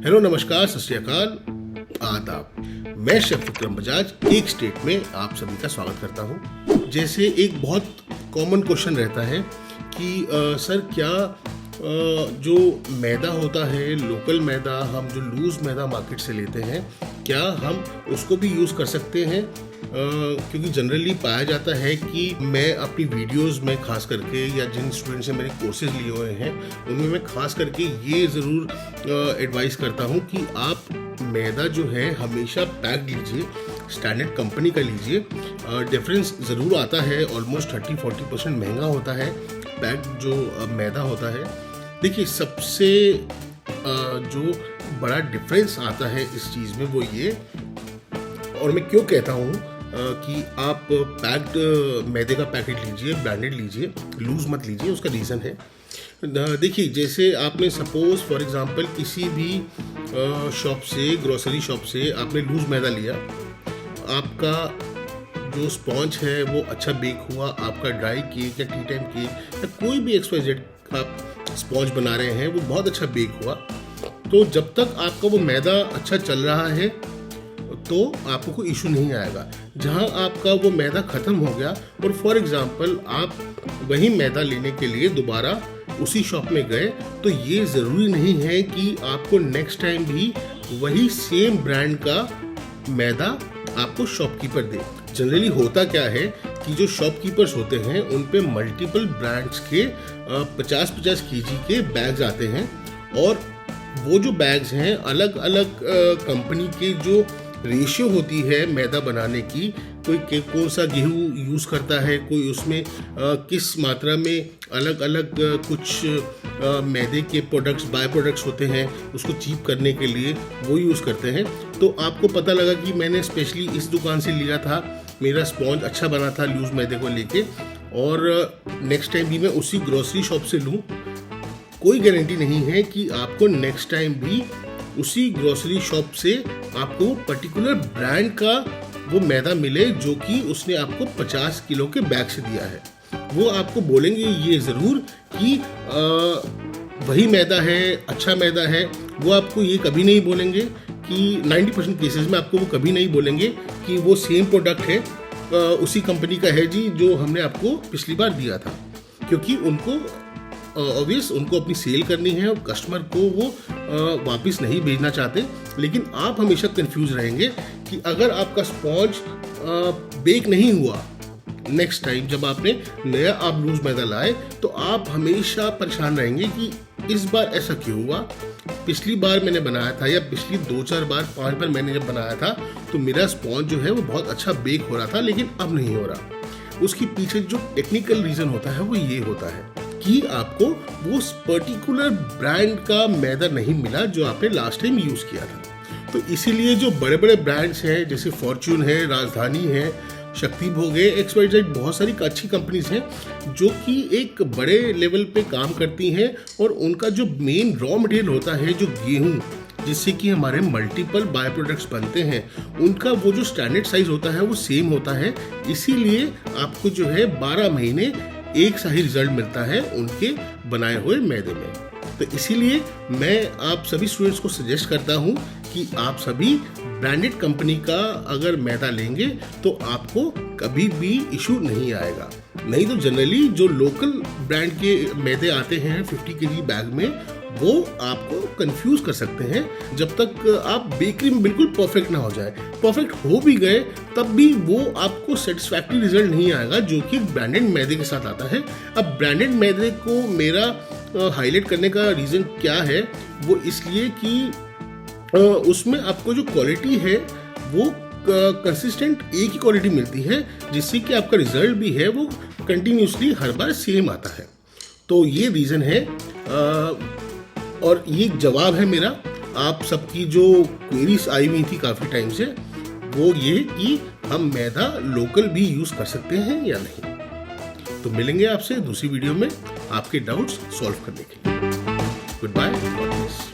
Hello, नमस्कार, सत श्री अकाल, आदाब। मैं शेफ विक्रम बजाज एक स्टेट में आप सभी का स्वागत करता हूं। जैसे एक बहुत कॉमन क्वेश्चन रहता है कि सर क्या जो मैदा होता है, लोकल मैदा, हम जो लूज मैदा मार्केट से लेते हैं, क्या हम उसको भी यूज़ कर सकते हैं? क्योंकि जनरली पाया जाता है कि मैं अपनी वीडियोस में खास करके या जिन स्टूडेंट्स ने मेरे कोर्सेज लिए हुए हैं उनमें मैं खास करके ये ज़रूर एडवाइस करता हूँ कि आप मैदा जो है हमेशा पैक लीजिए, स्टैंडर्ड कंपनी का लीजिए। डिफरेंस ज़रूर आता है, ऑलमोस्ट 30-40% महंगा होता है पैक जो मैदा होता है। देखिए, सबसे जो बड़ा डिफरेंस आता है इस चीज़ में वो ये, और मैं क्यों कहता हूँ कि आप पैक्ड मैदे का पैकेट लीजिए, ब्रांडेड लीजिए, लूज मत लीजिए, उसका रीज़न है। देखिए, जैसे आपने सपोज फॉर एग्जांपल किसी भी शॉप से, ग्रोसरी शॉप से आपने लूज मैदा लिया, आपका जो स्पॉन्ज है वो अच्छा बेक हुआ, आपका ड्राई केक या टी टाइम केक या कोई भी XYZ आप स्पॉन्ज बना रहे हैं वो बहुत अच्छा बेक हुआ, तो जब तक आपका वो मैदा अच्छा चल रहा है तो आपको कोई इशू नहीं आएगा। जहां आपका वो मैदा ख़त्म हो गया और फॉर एग्जांपल आप वही मैदा लेने के लिए दोबारा उसी शॉप में गए, तो ये ज़रूरी नहीं है कि आपको नेक्स्ट टाइम भी वही सेम ब्रांड का मैदा आपको शॉपकीपर दे। जनरली होता क्या है कि जो शॉपकीपर्स होते हैं उन पे मल्टीपल ब्रांड्स के 50-50 kg के बैग्स आते हैं, और वो जो बैग्स हैं अलग अलग कंपनी के जो रेशियो होती है मैदा बनाने की, कोई कौन सा गेहूँ यूज़ करता है, कोई उसमें किस मात्रा में अलग अलग कुछ मैदे के प्रोडक्ट्स, बाय प्रोडक्ट्स होते हैं, उसको चीप करने के लिए वो यूज़ करते हैं। तो आपको पता लगा कि मैंने स्पेशली इस दुकान से लिया था, मेरा स्पॉन्ज अच्छा बना था लूज मैदे को लेके, और नेक्स्ट टाइम भी मैं उसी ग्रोसरी शॉप से लूँ, कोई गारंटी नहीं है कि आपको नेक्स्ट टाइम भी उसी ग्रोसरी शॉप से आपको पर्टिकुलर ब्रांड का वो मैदा मिले जो कि उसने आपको 50 किलो के बैग से दिया है। वो आपको बोलेंगे ये ज़रूर कि वही मैदा है, अच्छा मैदा है। वो आपको ये कभी नहीं बोलेंगे कि 90% केसेस में आपको वो कभी नहीं बोलेंगे कि वो सेम प्रोडक्ट है, उसी कंपनी का है जी जो हमने आपको पिछली बार दिया था, क्योंकि उनको ऑब्वियस उनको अपनी सेल करनी है और कस्टमर को वो वापस नहीं भेजना चाहते। लेकिन आप हमेशा कंफ्यूज रहेंगे कि अगर आपका स्पॉन्ज बेक नहीं हुआ नेक्स्ट टाइम जब आपने नया आप लूज मैदा लाए, तो आप हमेशा परेशान रहेंगे कि इस बार ऐसा क्यों हुआ। पिछली बार मैंने बनाया था या पिछली 2-4 बार 5 बार मैंने जब बनाया था तो मेरा स्पॉन्ज जो है वो बहुत अच्छा बेक हो रहा था, लेकिन अब नहीं हो रहा। उसके पीछे जो टेक्निकल रीज़न होता है वो ये होता है कि आपको वो पर्टिकुलर ब्रांड का मैदा नहीं मिला जो आपने लास्ट टाइम यूज़ किया था। तो इसीलिए जो बड़े बड़े ब्रांड्स हैं जैसे फॉर्च्यून है, राजधानी है, शक्ति भोग है, XYZ, बहुत सारी अच्छी कंपनीज हैं जो कि एक बड़े लेवल पे काम करती हैं, और उनका जो मेन रॉ मटेरियल होता है, जो गेहूँ जिससे कि हमारे मल्टीपल बाय प्रोडक्ट्स बनते हैं, उनका वो जो स्टैंडर्ड साइज होता है वो सेम होता है। इसीलिए आपको जो है 12 महीने एक सा ही रिजल्ट मिलता है उनके बनाए हुए मैदे में। तो इसीलिए मैं आप सभी स्टूडेंट्स को सजेस्ट करता हूँ कि आप सभी ब्रांडेड कंपनी का अगर मैदा लेंगे तो आपको कभी भी इशू नहीं आएगा। नहीं तो जनरली जो लोकल ब्रांड के मैदे आते हैं 50 kg बैग में, वो आपको कंफ्यूज कर सकते हैं जब तक आप बेकरी में बिल्कुल परफेक्ट ना हो जाए। परफेक्ट हो भी गए तब भी वो आपको सेटिस्फैक्टरी रिजल्ट नहीं आएगा जो कि ब्रांडेड मैदे के साथ आता है। अब ब्रांडेड मैदे को मेरा हाईलाइट करने का रीज़न क्या है, वो इसलिए कि उसमें आपको जो क्वालिटी है वो कंसिस्टेंट एक ही क्वालिटी मिलती है, जिससे कि आपका रिजल्ट भी है वो कंटिन्यूसली हर बार सेम आता है। तो ये रीज़न है, और ये जवाब है मेरा आप सबकी जो क्वेरीज आई हुई थी काफ़ी टाइम से, वो ये कि हम मैदा लोकल भी यूज़ कर सकते हैं या नहीं। तो मिलेंगे आपसे दूसरी वीडियो में आपके डाउट्स सॉल्व करने के लिए। Good bye.